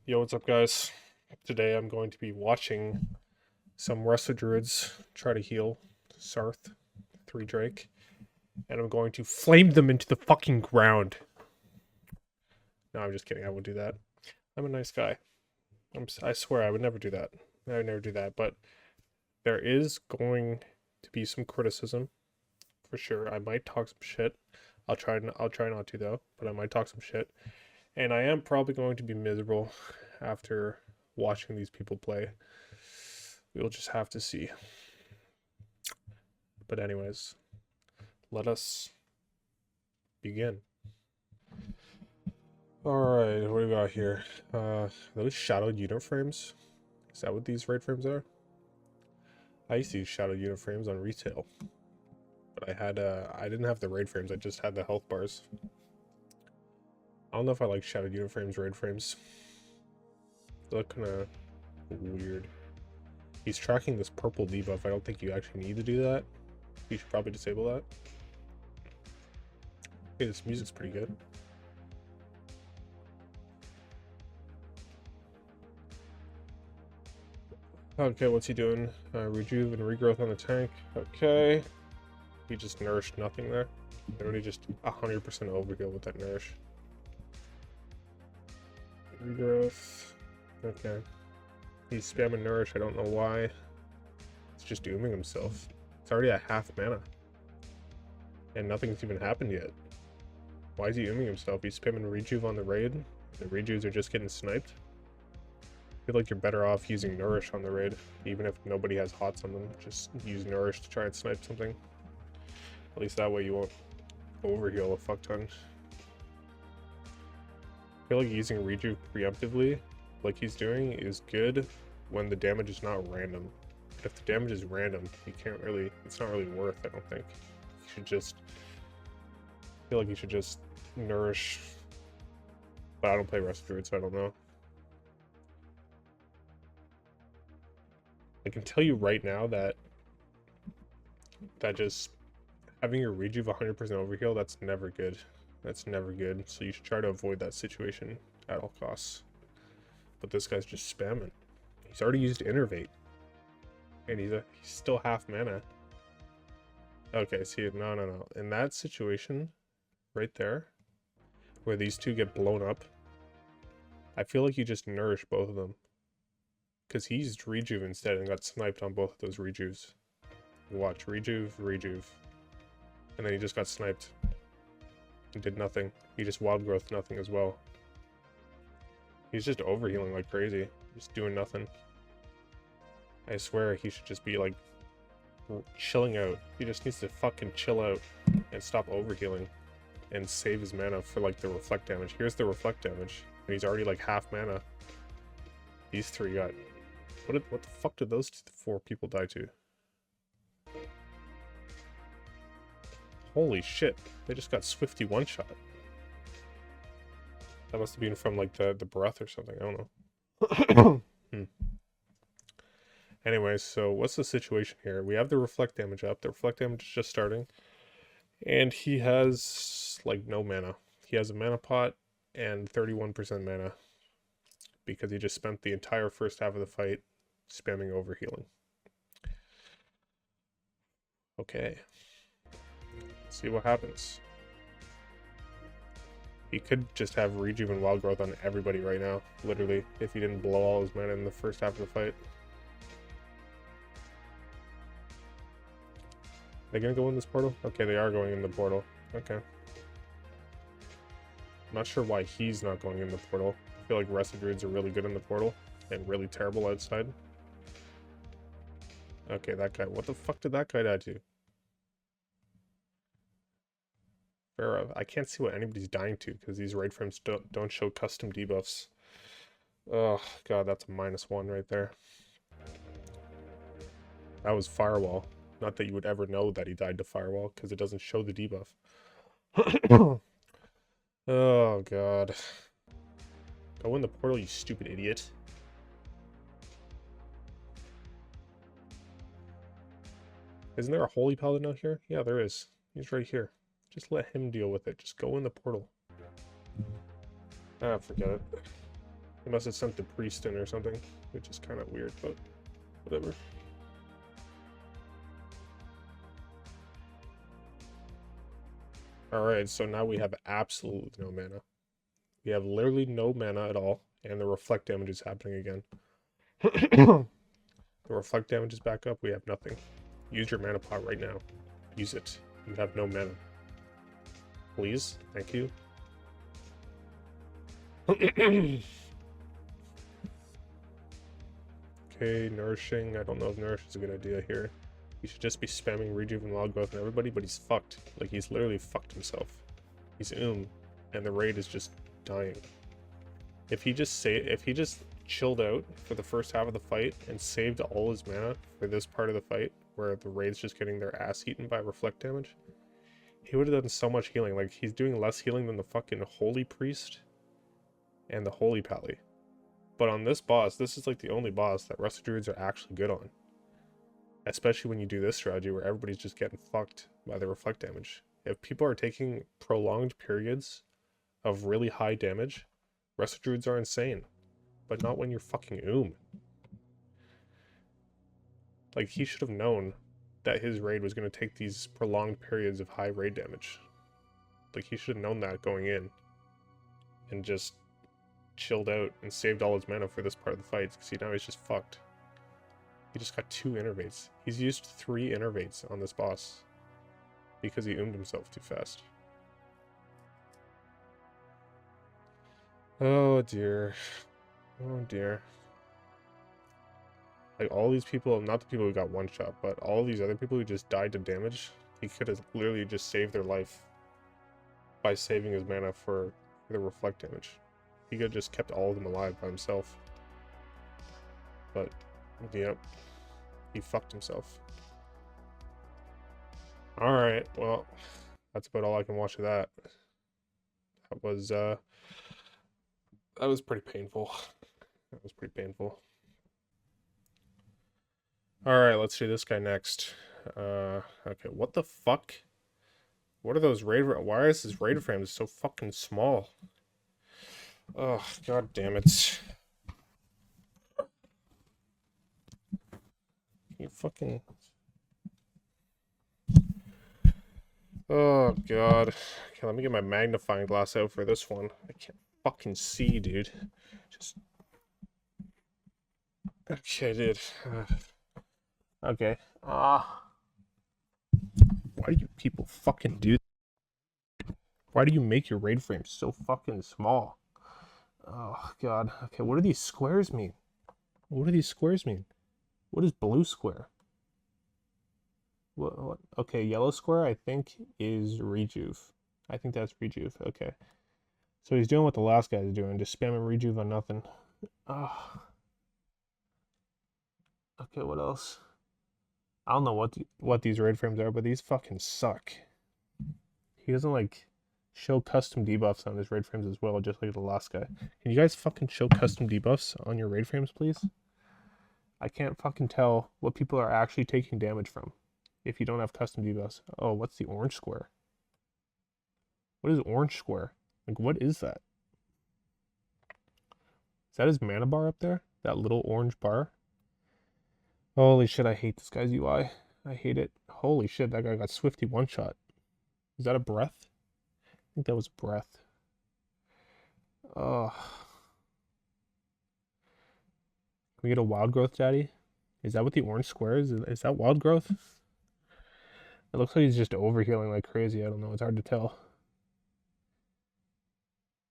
Yo, what's up, guys? Today I'm going to be watching some Resto Druids try to heal Sarth, 3 Drake, and I'm going to flame them into the fucking ground. No, I'm just kidding. I won't do that. I'm a nice guy. I swear I would never do that. I would never do that. But there is going to be some criticism, for sure. I might talk some shit. I'll try not to though, but I might talk some shit. And I am probably going to be miserable after watching these people play. We'll just have to see. But anyways, let us begin. Alright, what do we got here? Those shadowed unit frames? Is that what these raid frames are? I used to use shadowed unit frames on retail. But I didn't have the raid frames, I just had the health bars. I don't know if I like shadowed unit frames, raid frames. They look kinda weird. He's tracking this purple debuff. I don't think you actually need to do that. You should probably disable that. Hey, this music's pretty good. Okay, what's he doing? Rejuve and regrowth on the tank. Okay. He just nourished nothing there. Literally just 100% overkill with that nourish. Regrowth. Okay. He's spamming nourish. I don't know why. He's just dooming himself. It's already at half mana. And nothing's even happened yet. Why is he dooming himself? He's spamming Rejuve on the raid. The Rejuves are just getting sniped. I feel like you're better off using Nourish on the raid. Even if nobody has hots on them. Just use Nourish to try and snipe something. At least that way you won't overheal a fuck ton. I feel like using Rejuve preemptively, like he's doing, is good when the damage is not random. If the damage is random, you can't really, it's not really worth, I don't think. You should just, I feel like you should just nourish, but I don't play Resto Druid, so I don't know. I can tell you right now that just having your Rejuve 100% overheal, that's never good. That's never good, so you should try to avoid that situation at all costs. But this guy's just spamming. He's already used Innervate. And he's still half mana. Okay, see, no. In that situation, right there, where these two get blown up, I feel like you just nourish both of them. Because he used Rejuve instead and got sniped on both of those Rejuves. Watch, Rejuve. And then he just got sniped. And did nothing. He just Wild Growth nothing as well. He's just overhealing like crazy. Just doing nothing. I swear he should just be like chilling out. He just needs to fucking chill out and stop overhealing and save his mana for like the reflect damage. Here's the reflect damage. And he's already like half mana. These three got... What the fuck did those 4 people die to? Holy shit. They just got Swifty one-shot. That must have been from like the breath or something. I don't know. Anyways, so what's the situation here? We have the reflect damage up. The reflect damage is just starting. And he has like no mana. He has a mana pot and 31% mana. Because he just spent the entire first half of the fight spamming overhealing. Okay. Let's see what happens. He could just have Rejuve and Wild Growth on everybody right now, literally, if he didn't blow all his mana in the first half of the fight. They gonna go in this portal? Okay, they are going in the portal. Okay. Not sure why he's not going in the portal. I feel like Resto Druids are really good in the portal and really terrible outside. Okay, that guy. What the fuck did that guy die to? Fair enough. I can't see what anybody's dying to because these raid frames don't show custom debuffs. Oh, god, that's a -1 right there. That was Firewall. Not that you would ever know that he died to Firewall because it doesn't show the debuff. Oh, god. Go in the portal, you stupid idiot. Isn't there a Holy Paladin out here? Yeah, there is. He's right here. Just let him deal with it. Just go in the portal. Ah, forget it. He must have sent the priest in or something, which is kind of weird, but whatever. Alright, so now we have absolutely no mana. We have literally no mana at all, and the reflect damage is happening again. The reflect damage is back up, we have nothing. Use your mana pot right now. Use it. You have no mana. Please? Thank you. Okay, nourishing. I don't know if nourish is a good idea here. He should just be spamming Rejuv and Wild Growth on everybody, but he's fucked. Like, he's literally fucked himself. He's and the raid is just dying. If he just chilled out for the first half of the fight and saved all his mana for this part of the fight, where the raid's just getting their ass eaten by reflect damage, he would have done so much healing. Like, he's doing less healing than the fucking Holy Priest and the Holy Pally. But on this boss, this is like the only boss that Resto Druids are actually good on. Especially when you do this strategy where everybody's just getting fucked by the reflect damage. If people are taking prolonged periods of really high damage, Resto Druids are insane. But not when you're fucking Like, he should have known that his raid was going to take these prolonged periods of high raid damage. Like, he should have known that going in. And just chilled out and saved all his mana for this part of the fight, because now he's just fucked. He just got 2 innervates. He's used 3 innervates on this boss because he himself too fast. Oh dear. Oh dear. Like, all these people, not the people who got one shot, but all these other people who just died to damage, he could have literally just saved their life by saving his mana for the reflect damage. He could have just kept all of them alive by himself. But, yep. He fucked himself. Alright, well, that's about all I can watch of that. That was pretty painful. That was pretty painful. Alright, let's do this guy next. Okay, what the fuck? What are those raider? Why is his raider frame so fucking small? Oh, god damn it. You fucking... Oh god. Okay, let me get my magnifying glass out for this one. I can't fucking see, dude. Just... Okay, dude. Okay. Why do you people fucking do that? Why do you make your raid frame so fucking small? Oh god. Okay, what do these squares mean? What do these squares mean? What is blue square? What? Okay, yellow square I think is Rejuv. I think that's Rejuv. Okay. So he's doing what the last guy's doing, just spamming Rejuv on nothing. Oh. Okay, what else? I don't know what these raid frames are, but these fucking suck. He doesn't like show custom debuffs on his raid frames as well, just like the last guy. Can you guys fucking show custom debuffs on your raid frames, please? I can't fucking tell what people are actually taking damage from if you don't have custom debuffs. Oh, what's the orange square? What is orange square? Like, what is that? Is that his mana bar up there? That little orange bar? Holy shit, I hate this guy's UI. I hate it. Holy shit, that guy got Swifty one-shot. Is that a breath? I think that was breath. Ugh. Can we get a wild growth, daddy? Is that what the orange square is? Is that wild growth? It looks like he's just overhealing like crazy. I don't know. It's hard to tell.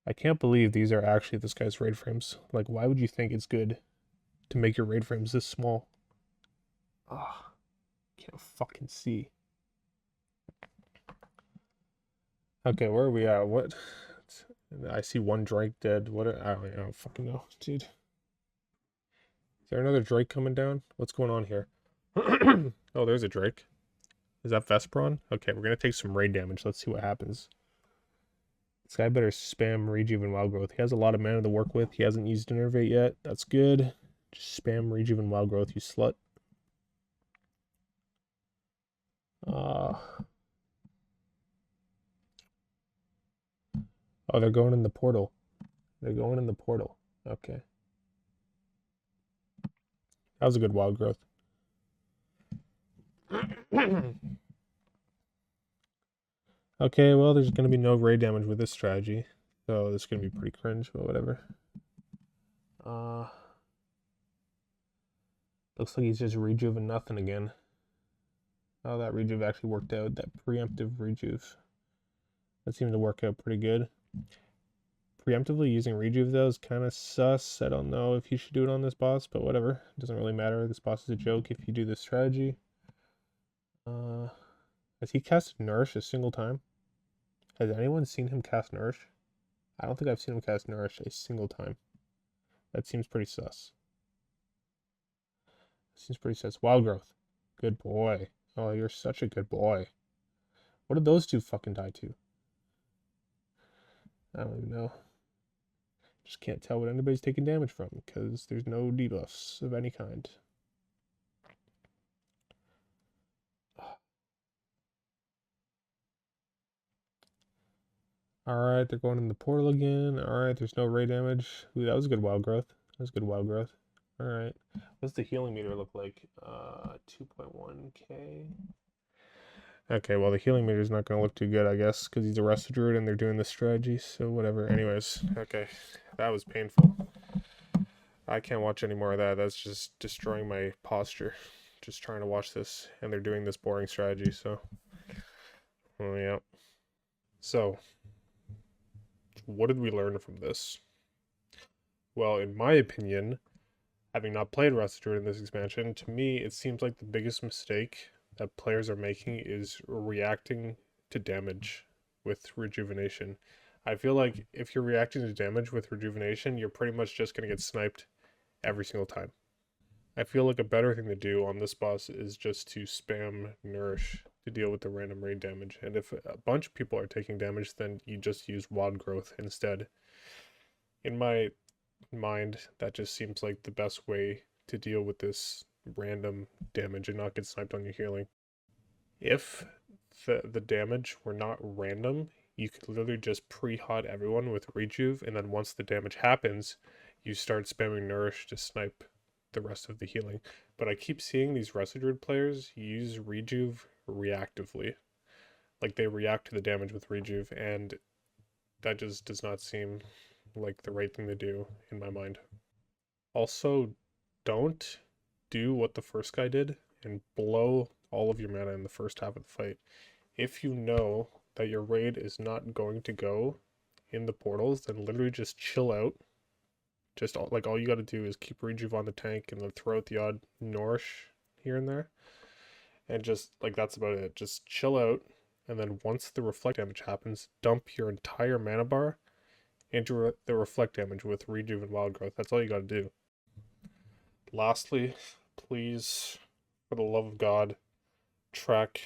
I can't believe these are actually this guy's raid frames. Like, why would you think it's good to make your raid frames this small? Ugh. Can't fucking see. Okay, where are we at? What? I see one Drake dead. What? I don't fucking know, dude. Is there another Drake coming down? What's going on here? Oh, there's a Drake. Is that Vespron? Okay, we're gonna take some raid damage. Let's see what happens. This guy better spam Rejuv and Wild Growth. He has a lot of mana to work with. He hasn't used Innervate yet. That's good. Just spam Rejuv and Wild Growth, you slut. Oh, they're going in the portal. They're going in the portal. Okay. That was a good wild growth. Okay, well, there's going to be no raid damage with this strategy. So this is going to be pretty cringe, but whatever. Looks like he's just Rejuve and nothing again. Oh, that Rejuve actually worked out. That preemptive Rejuve. That seemed to work out pretty good. Preemptively using Rejuve, though, is kind of sus. I don't know if you should do it on this boss, but whatever. It doesn't really matter. This boss is a joke if you do this strategy. Has he casted Nourish a single time? Has anyone seen him cast Nourish? I don't think I've seen him cast Nourish a single time. That seems pretty sus. Seems pretty sus. Wild Growth. Good boy. Oh, you're such a good boy. What did those two fucking die to? I don't even know. Just can't tell what anybody's taking damage from because there's no debuffs of any kind. Alright, they're going in the portal again. Alright, there's no ray damage. Ooh, that was a good wild growth. That was good wild growth. Alright. What's the healing meter look like? 2.1k. Okay, well, the healing meter is not going to look too good, I guess, because he's a Resto Druid and they're doing this strategy, so whatever. Anyways, okay. That was painful. I can't watch any more of that. That's just destroying my posture. Just trying to watch this, and they're doing this boring strategy, so. Oh, yeah. So, what did we learn from this? Well, in my opinion, having not played Resto Druid in this expansion, to me, it seems like the biggest mistake that players are making is reacting to damage with Rejuvenation. I feel like if you're reacting to damage with Rejuvenation, you're pretty much just going to get sniped every single time. I feel like a better thing to do on this boss is just to spam Nourish to deal with the random raid damage. And if a bunch of people are taking damage, then you just use Wild Growth instead. In my mind, that just seems like the best way to deal with this random damage and not get sniped on your healing. If the damage were not random, you could literally just pre-hot everyone with Rejuve, and then once the damage happens, you start spamming Nourish to snipe the rest of the healing. But I keep seeing these Resto Druid players use Rejuve reactively. Like they react to the damage with Rejuve, and that just does not seem like the right thing to do in my mind. Also, don't do what the first guy did and blow all of your mana in the first half of the fight. If you know that your raid is not going to go in the portals, then literally just chill out. Just like all you got to do is keep Rejuve on the tank and then throw out the odd Nourish here and there. And just like that's about it. Just chill out. And then once the reflect damage happens, dump your entire mana bar into the reflect damage with Rejuve and Wild Growth. That's all you got to do. Lastly, please, for the love of God, track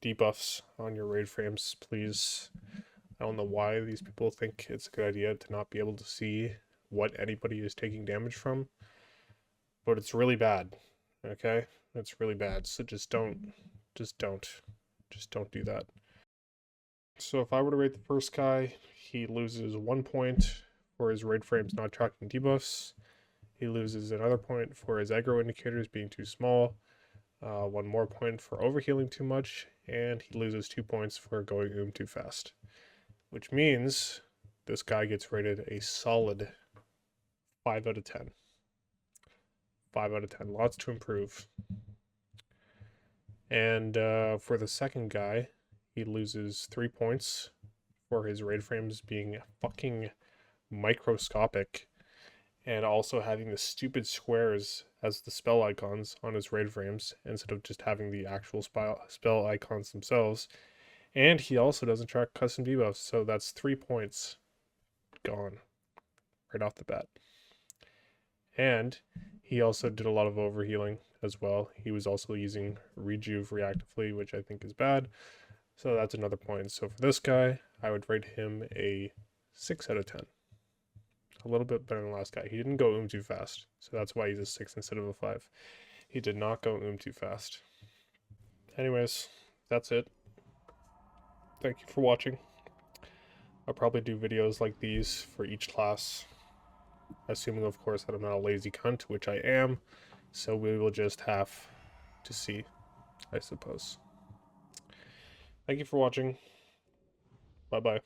debuffs on your raid frames, please. I don't know why these people think it's a good idea to not be able to see what anybody is taking damage from, but it's really bad. Okay? It's really bad. So just don't do that. So if I were to rate the first guy, he loses 1 point for his raid frames not tracking debuffs. He loses another point for his aggro indicators being too small. 1 more point for overhealing too much, and he loses 2 points for going too fast. Which means this guy gets rated a solid 5 out of 10. 5 out of 10. Lots to improve. And for the second guy, he loses 3 points for his raid frames being fucking microscopic and also having the stupid squares as the spell icons on his raid frames instead of just having the actual spell icons themselves. And he also doesn't track custom debuffs, so that's 3 points gone right off the bat. And he also did a lot of overhealing as well. He was also using Rejuve reactively, which I think is bad. So that's another point. So for this guy, I would rate him a 6 out of 10. A little bit better than the last guy. He didn't go too fast, so that's why he's a 6 instead of a 5. He did not go too fast. Anyways, that's it. Thank you for watching. I'll probably do videos like these for each class. Assuming, of course, that I'm not a lazy cunt, which I am. So we will just have to see, I suppose. Thank you for watching. Bye-bye.